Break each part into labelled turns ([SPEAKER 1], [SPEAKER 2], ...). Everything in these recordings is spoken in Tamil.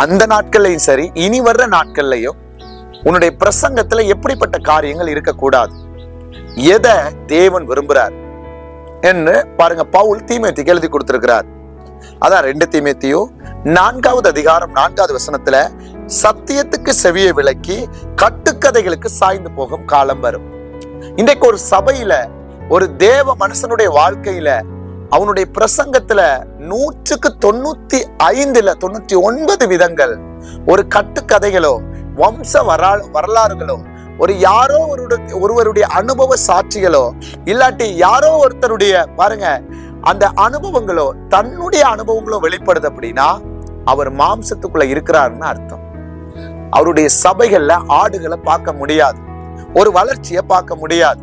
[SPEAKER 1] அந்த நாட்கள்லையும் சரி, இனி வர்ற நாட்கள்லையும் உன்னுடைய பிரசங்கத்துல எப்படிப்பட்ட காரியங்கள் இருக்கக்கூடாது, எதை தேவன் விரும்புறார் என்று பாருங்க. பவுல் தீமோத்தேயுக்கு எழுதி கொடுத்திருக்கிறார். அதான் 2 தீமோத்தேயு 4வது அதிகாரம் 4வது வசனத்துல, சத்தியத்துக்கு செவியை விலக்கி கட்டுக்கதைகளுக்கு சாய்ந்து போகும் காலம் வரும். இன்றைக்கு ஒரு சபையில, ஒரு தேவ மனுஷனுடைய வாழ்க்கையில, அவனுடைய பிரசங்கத்துல 100க்கு 95 99 விதங்கள் ஒரு கட்டுக்கதைகளோ வம்ச வரலாறுகளோ, ஒரு யாரோ ஒருவருடைய அனுபவ சாட்சிகளோ, இல்லாட்டி யாரோ ஒருத்தருடைய பாருங்க அந்த அனுபவங்களோ, தன்னுடைய அனுபவங்களோ வெளிப்படுது அப்படின்னா அவர் மாம்சத்துக்குள்ள இருக்கிறாருன்னு அர்த்தம். அவருடைய சபைகள்ல ஆடுகளை பார்க்க முடியாது, ஒரு வளர்ச்சியை பார்க்க முடியாது.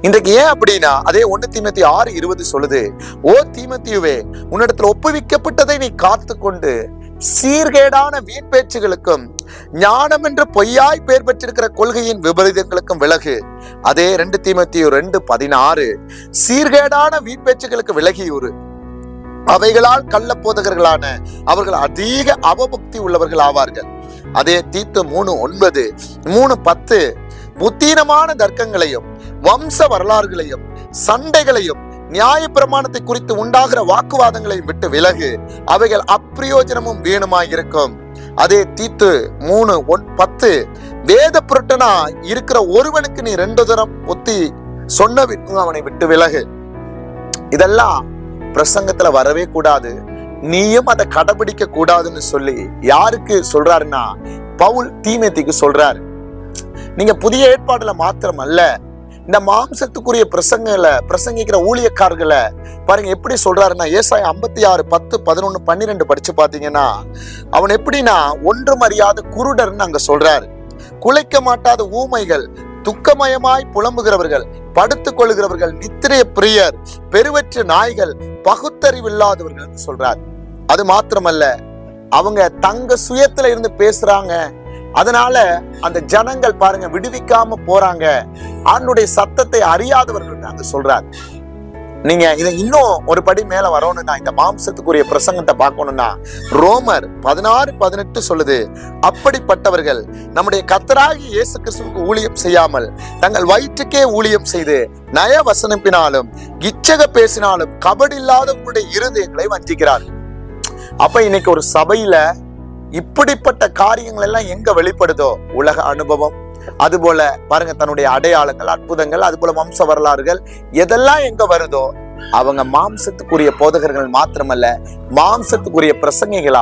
[SPEAKER 1] இன்றைக்கு ஏன் அப்படின்னா, அதே 1 தீமோத்தேயு 6:20 சொல்லுது, ஓ தீமோத்தேயுவே, உன்னிடத்துல ஒப்புவிக்கப்பட்டதை நீ காத்து கொண்டு சீர்கேடான வீண் பேச்சுகளுக்கும் ஞானம் என்று பொய்யாய் பெயர் பெற்றிருக்கிற கொள்கையின் விபரீதங்களுக்கும் விலகு. அதே 2 தீமோத்தேயு 2:16, சீர்கேடான வீண் பேச்சுகளுக்கு விலகியூறு, அவைகளால் கள்ள போதகர்களான அவர்கள் அதிக அவபக்தி உள்ளவர்கள் ஆவார்கள். அதே தீத்து 3:9, 3:10, புத்தீனமான தர்க்கங்களையும் வம்ச வரலாறுகளையும் சண்டைகளையும் நியாய பிரமாணத்தை குறித்து உண்டாகிற வாக்குவாதங்களையும் விட்டு விலகு, அவைகள் அப்பிரயோஜனமும் வீணுமாய் இருக்கும். அதே தீத்து 3:10, வேத புரட்டனா இருக்கிற ஒருவனுக்கு நீ 2 தரம் ஒத்தி சொன்ன அவனை விட்டு விலகு. இதெல்லாம் பிரசங்கத்துல வரவே கூடாது, நீயும் அதை கடைபிடிக்க கூடாதுன்னு சொல்லி யாருக்கு சொல்றாருன்னா, பவுல் தீமோத்தேயுக்கு சொல்றாரு. நீங்க புதிய ஏற்பாடுல மாத்திரம் அல்ல, இந்த மாம்சத்துக்குரிய பிரசங்கிக்கிற ஊழியக்காரர்களை பாருங்க எப்படி சொல்றாருன்னா, ஏசாயா 56, 10, 11, 12 படிச்சு பாத்தீங்கன்னா, அவன் எப்படின்னா ஒன்றும் அறியாத குருடர்னு அங்க சொல்றாரு. குலைக்க மாட்டாத ஊமைகள், துக்கமயமாய் புலம்புகிறவர்கள், படுத்துக் கொள்ளுகிறவர்கள், நித்திரைய பிரியர், பெருவற்ற நாய்கள், பகுத்தறிவில்லாதவர்கள் சொல்றார். அது மாத்திரமல்ல, அவங்க தங்க சுயத்துல இருந்து பேசுறாங்க, அதனால அந்த ஜனங்கள் பாருங்க விடுவிக்காம போறாங்க, ஆண்டுடைய சத்தத்தை அறியாதவர்கள் அங்க சொல்றார். நீங்க இதை இன்னும் ஒரு படி மேல வரணும்னா, இந்த மாம்சத்துக்குரிய பிரசங்கத்தை பார்க்கணும்னா, ரோமர் 16:18 சொல்லுது, அப்படிப்பட்டவர்கள் நம்முடைய கர்த்தராகிய இயேசு கிறிஸ்துவுக்கு ஊழியம் செய்யாமல் தங்கள் வயிற்றுக்கே ஊழியம் செய்து நயவசனிப்பினாலும் இச்சக பேசினாலும் கபடி இல்லாதவங்களுடைய இருதயங்களை வஞ்சிக்கிறார்கள். அப்ப இன்னைக்கு ஒரு சபையில இப்படிப்பட்ட காரியங்கள் எல்லாம் எங்க வெளிப்படுதோ, உலக அனுபவம், அது போல பாருங்க தன்னுடைய அடையாளங்கள், அற்புதங்கள், அது போல வம்ச வரலாறுகள், எதெல்லாம் எங்க வருதோ அவங்க மாம்சத்துக்குரிய போதகர்கள் மாத்திரமல்ல, மாம்சத்துக்குரிய பிரசங்கிகளா